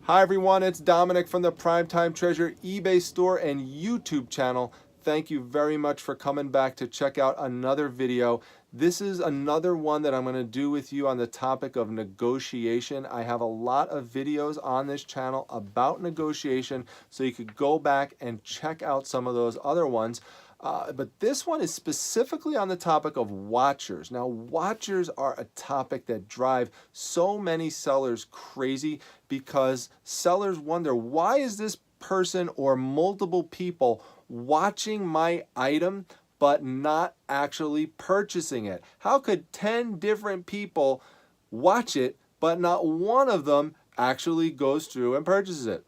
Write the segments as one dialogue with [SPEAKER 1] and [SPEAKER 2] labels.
[SPEAKER 1] Hi everyone, it's Dominic from the Primetime Treasure eBay store and YouTube channel. Thank you very much for coming back to check out another video. This is another one that I'm going to do with you on the topic of negotiation. I have a lot of videos on this channel about negotiation, so you could go back and check out some of those other ones. But this one is specifically on the topic of watchers. Now, watchers are a topic that drive so many sellers crazy because sellers wonder, why is this person or multiple people watching my item but not actually purchasing it? How could 10 different people watch it but not one of them actually goes through and purchases it?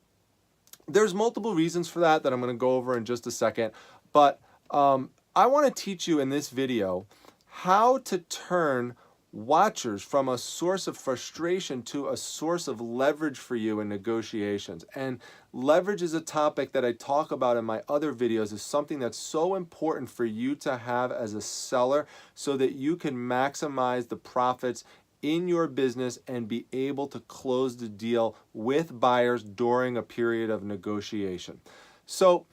[SPEAKER 1] There's multiple reasons for that I'm going to go over in just a second, but I want to teach you in this video how to turn watchers from a source of frustration to a source of leverage for you in negotiations. And leverage is a topic that I talk about in my other videos. Is something that's so important for you to have as a seller so that you can maximize the profits in your business and be able to close the deal with buyers during a period of negotiation. So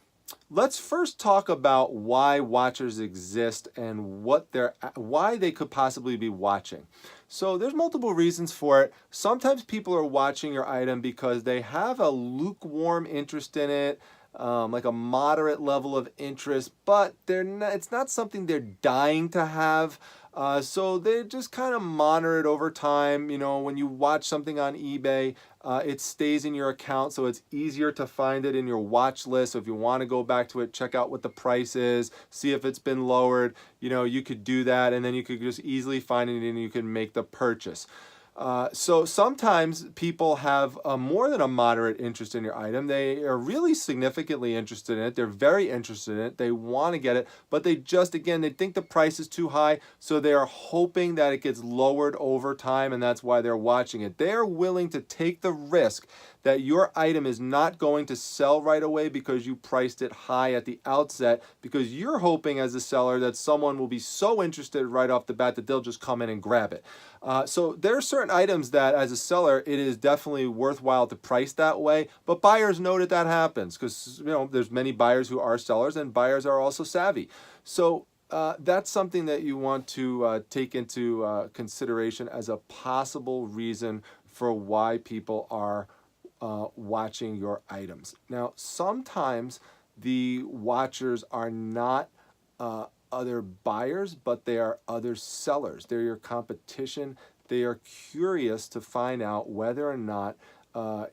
[SPEAKER 1] let's first talk about why watchers exist and why they could possibly be watching. So there's multiple reasons for it. Sometimes people are watching your item because they have a lukewarm interest in it, like a moderate level of interest, but it's not something they're dying to have. So they just kind of monitor it over time. You know, when you watch something on eBay, it stays in your account, so it's easier to find it in your watch list. So if you want to go back to it, check out what the price is, see if it's been lowered, you know, you could do that, and then you could just easily find it and you can make the purchase. So sometimes people have more than a moderate interest in your item. They are really significantly interested in it. They're very interested in it. They want to get it, but they just, again, they think the price is too high, so they are hoping that it gets lowered over time, and that's why they're watching it. They're willing to take the risk that your item is not going to sell right away because you priced it high at the outset, because you're hoping as a seller that someone will be so interested right off the bat that they'll just come in and grab it. So there are certain items that as a seller it is definitely worthwhile to price that way, but buyers know that that happens because, you know, there's many buyers who are sellers, and buyers are also savvy. So that's something that you want to take into consideration as a possible reason for why people are watching your items. Now, sometimes the watchers are not other buyers, but they are other sellers. They're your competition. They are curious to find out whether or not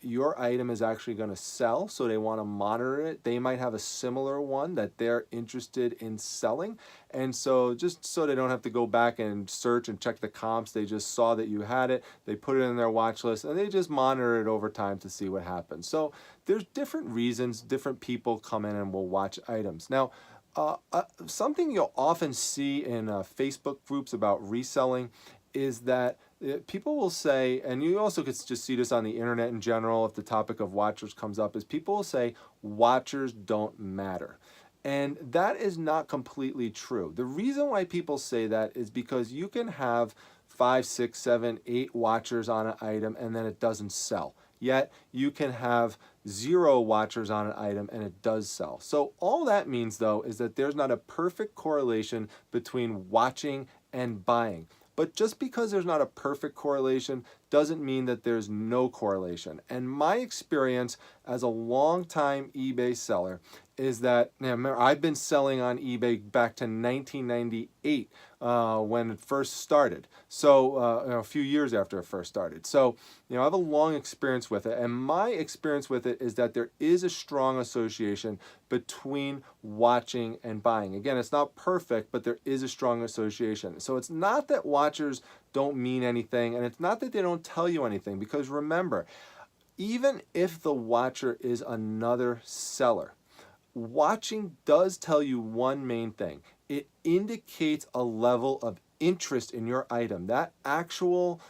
[SPEAKER 1] your item is actually going to sell, so they want to monitor it. They might have a similar one that they're interested in selling, and so just so they don't have to go back and search and check the comps, they just saw that you had it, they put it in their watch list, and they just monitor it over time to see what happens. So there's different reasons different people come in and will watch items. Now, something you'll often see in Facebook groups about reselling is that people will say, and you also could just see this on the internet in general if the topic of watchers comes up, is people will say watchers don't matter. And that is not completely true. The reason why people say that is because you can have 5, 6, 7, 8 watchers on an item and then it doesn't sell. Yet you can have 0 watchers on an item and it does sell. So all that means, though, is that there's not a perfect correlation between watching and buying. But just because there's not a perfect correlation doesn't mean that there's no correlation. And my experience as a longtime eBay seller is that, now remember, I've been selling on eBay back to 1998 when it first started. So a few years after it first started. So, you know, I have a long experience with it. And my experience with it is that there is a strong association between watching and buying. Again, it's not perfect, but there is a strong association. So it's not that watchers don't mean anything, and it's not that they don't tell you anything, because remember, even if the watcher is another seller, watching does tell you one main thing. It indicates a level of interest in your item. That actual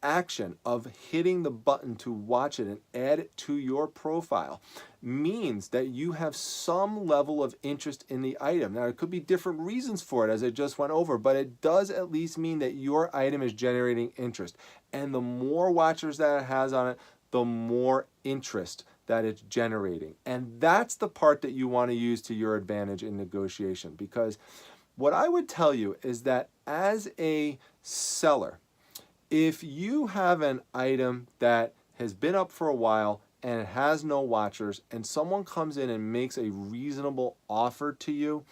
[SPEAKER 1] action of hitting the button to watch it and add it to your profile means that you have some level of interest in the item. Now, there could be different reasons for it, as I just went over, but it does at least mean that your item is generating interest. And the more watchers that it has on it, the more interest that it's generating. And that's the part that you want to use to your advantage in negotiation. Because what I would tell you is that as a seller, if you have an item that has been up for a while and it has no watchers, and someone comes in and makes a reasonable offer to you,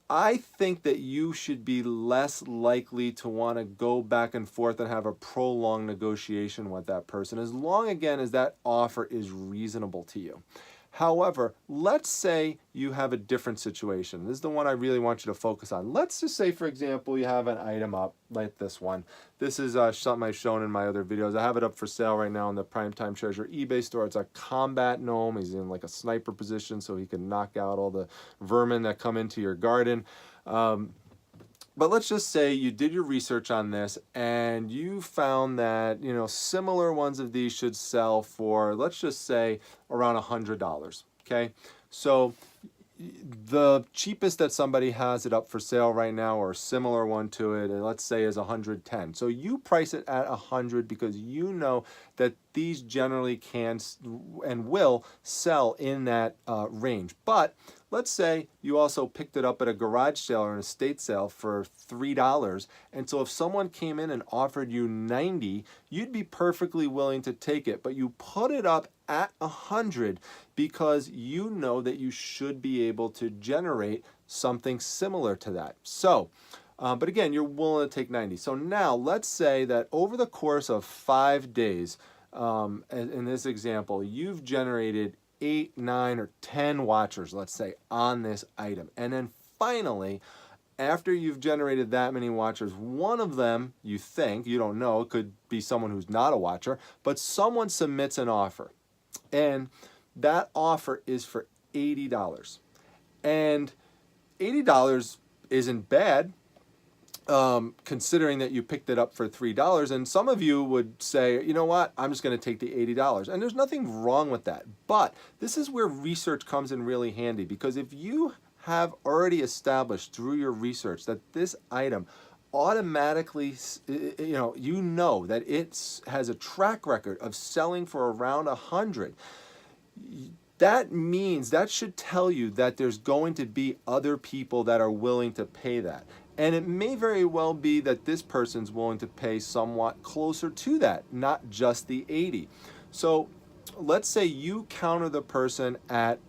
[SPEAKER 1] I think that you should be less likely to want to go back and forth and have a prolonged negotiation with that person, as long, again, as that offer is reasonable to you. However, let's say you have a different situation. This is the one I really want you to focus on. Let's just say, for example, you have an item up like this one. This is something I've shown in my other videos. I have it up for sale right now in the Primetime Treasure eBay store. It's a combat gnome. He's in like a sniper position so he can knock out all the vermin that come into your garden. But let's just say you did your research on this and you found that, you know, similar ones of these should sell for, let's just say, around $100, okay? So the cheapest that somebody has it up for sale right now, or a similar one to it, and let's say is 110. So you price it at 100 because you know that these generally can and will sell in that range. But let's say you also picked it up at a garage sale or an estate sale for $3. And so if someone came in and offered you 90, you'd be perfectly willing to take it. But you put it up at 100 because you know that you should be able to generate something similar to that. So, but again, you're willing to take 90. So now let's say that over the course of 5 days, in this example, you've generated 8, 9, or 10 watchers, let's say, on this item. And then finally, after you've generated that many watchers, one of them, you think, you don't know, it could be someone who's not a watcher, but someone submits an offer. And that offer is for $80. And $80 isn't bad, considering that you picked it up for $3. And some of you would say, you know what, I'm just going to take the $80. And there's nothing wrong with that. But this is where research comes in really handy, because if you have already established through your research that this item automatically, you know that it has a track record of selling for around 100, that means, that should tell you that there's going to be other people that are willing to pay that. And it may very well be that this person's willing to pay somewhat closer to that, not just the 80. So let's say you counter the person at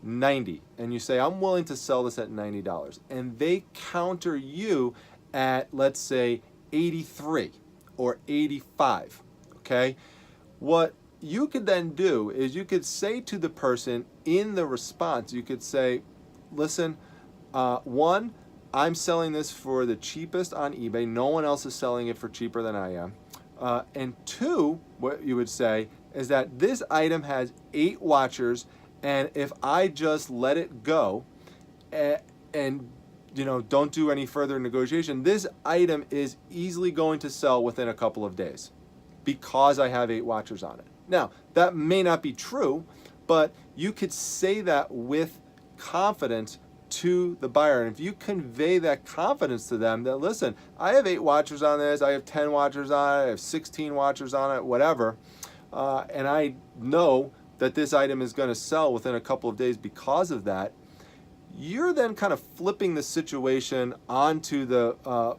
[SPEAKER 1] 90 and you say, I'm willing to sell this at $90. And they counter you at, let's say, 83 or 85, okay? What you could then do is you could say to the person in the response, you could say, listen, one, I'm selling this for the cheapest on eBay. No one else is selling it for cheaper than I am. And two, what you would say is that this item has 8 watchers, and if I just let it go and don't do any further negotiation, this item is easily going to sell within a couple of days because I have 8 watchers on it. Now, that may not be true, but you could say that with confidence to the buyer. And if you convey that confidence to them, that listen, I have 8 watchers on this, I have 10 watchers on it, I have 16 watchers on it, whatever, and I know that this item is going to sell within a couple of days because of that, you're then kind of flipping the situation onto the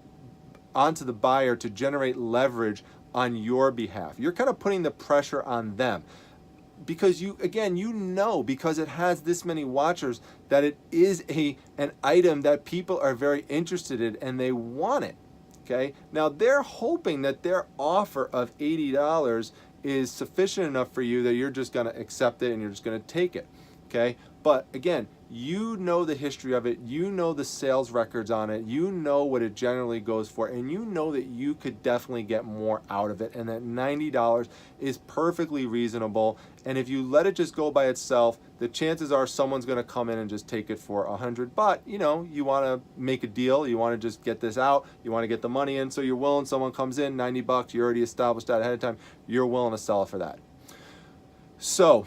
[SPEAKER 1] buyer to generate leverage on your behalf. You're kind of putting the pressure on them. Because because it has this many watchers, that it is an item that people are very interested in and they want it. Okay. Now they're hoping that their offer of $80 is sufficient enough for you that you're just going to accept it and you're just going to take it. Okay. But again, you know the history of it, you know the sales records on it, you know what it generally goes for, and you know that you could definitely get more out of it, and that $90 is perfectly reasonable. And if you let it just go by itself, the chances are someone's going to come in and just take it for 100. But you want to make a deal, you want to just get this out, you want to get the money in, so you're willing. Someone comes in, $90, you already established that ahead of time, you're willing to sell it for that. So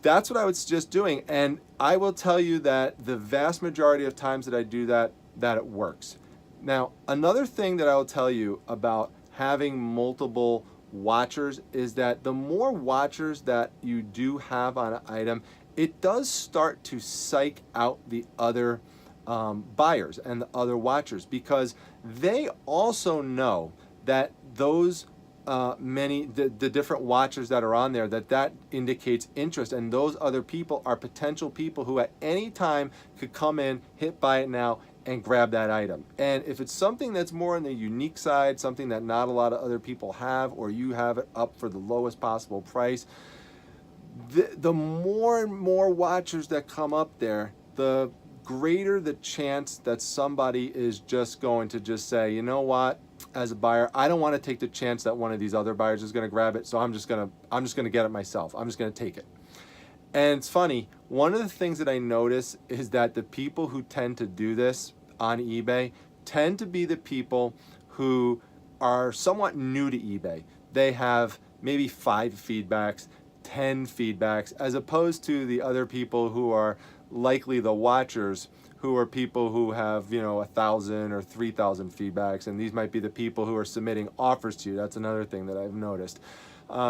[SPEAKER 1] that's what I would suggest doing, and I will tell you that the vast majority of times that I do that it works. Now, another thing that I will tell you about having multiple watchers is that the more watchers that you do have on an item, it does start to psych out the other buyers and the other watchers, because they also know that those the different watchers that are on there, that indicates interest, and those other people are potential people who at any time could come in, hit buy it now, and grab that item. And if it's something that's more on the unique side, something that not a lot of other people have, or you have it up for the lowest possible price, the more and more watchers that come up there, the greater the chance that somebody is just going to just say, you know what, as a buyer, I don't want to take the chance that one of these other buyers is going to grab it, so I'm just going to get it myself. I'm just going to take it. And it's funny, one of the things that I notice is that the people who tend to do this on eBay tend to be the people who are somewhat new to eBay. They have maybe 5 feedbacks, 10 feedbacks, as opposed to the other people who are likely the watchers, who are people who have, 1,000 or 3,000 feedbacks, and these might be the people who are submitting offers to you. That's another thing that I've noticed.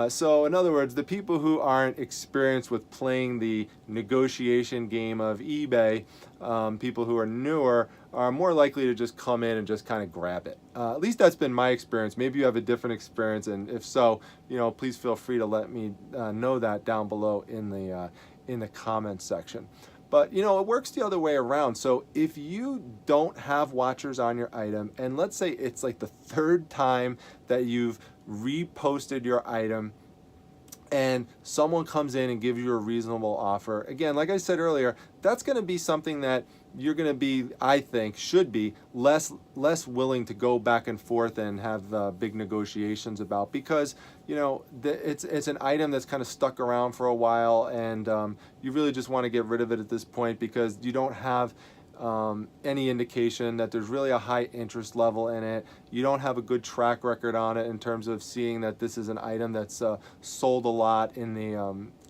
[SPEAKER 1] So in other words, the people who aren't experienced with playing the negotiation game of eBay, people who are newer, are more likely to just come in and just kind of grab it. At least that's been my experience. Maybe you have a different experience, and if so, please feel free to let me know that down below in the comments section. But it works the other way around. So if you don't have watchers on your item, and let's say it's like the 3rd time that you've reposted your item, and someone comes in and gives you a reasonable offer, again, like I said earlier, that's going to be something that you're going to be, I think, should be less willing to go back and forth and have big negotiations about, because it's an item that's kind of stuck around for a while, and you really just want to get rid of it at this point, because you don't have any indication that there's really a high interest level in it. You don't have a good track record on it in terms of seeing that this is an item that's sold a lot in the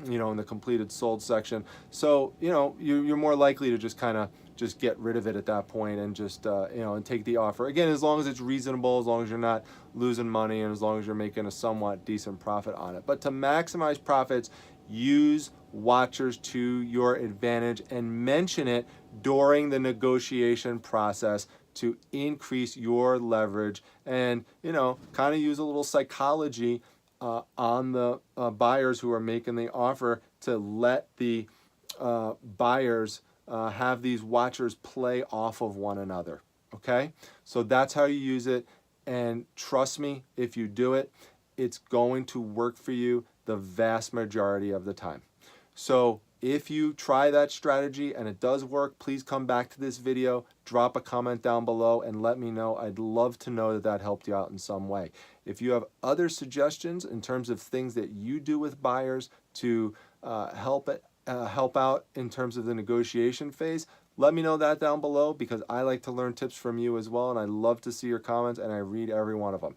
[SPEAKER 1] in the completed sold section. So you're more likely to just kind of just get rid of it at that point, and just and take the offer, again, as long as it's reasonable, as long as you're not losing money, and as long as you're making a somewhat decent profit on it. But to maximize profits, use watchers to your advantage and mention it during the negotiation process to increase your leverage, and kind of use a little psychology on the buyers who are making the offer, to let the buyers have these watchers play off of one another. Okay, so that's how you use it, and trust me, if you do it, it's going to work for you the vast majority of the time. So if you try that strategy and it does work, please come back to this video, drop a comment down below, and let me know. I'd love to know that that helped you out in some way. If you have other suggestions in terms of things that you do with buyers to help out in terms of the negotiation phase, let me know that down below, because I like to learn tips from you as well, and I love to see your comments, and I read every one of them.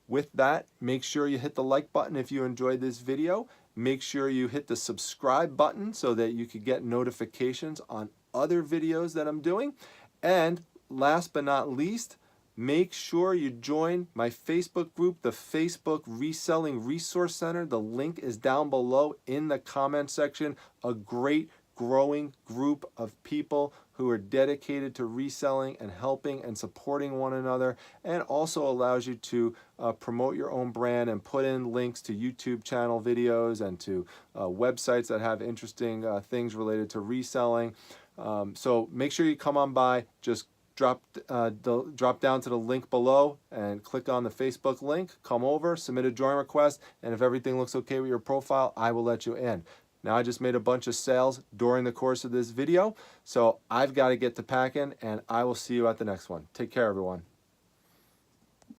[SPEAKER 1] With that, make sure you hit the like button if you enjoyed this video. Make sure you hit the subscribe button so that you could get notifications on other videos that I'm doing. And last but not least, make sure you join my Facebook group, the Facebook Reselling Resource Center. The link is down below in the comment section. A great growing group of people who are dedicated to reselling and helping and supporting one another, and also allows you to promote your own brand and put in links to YouTube channel videos and to websites that have interesting things related to reselling. So make sure you come on by. Just drop down to the link below and click on the Facebook link, come over, submit a join request, and if everything looks okay with your profile, I will let you in. Now, I just made a bunch of sales during the course of this video, so I've got to get to packing, and I will see you at the next one. Take care, everyone.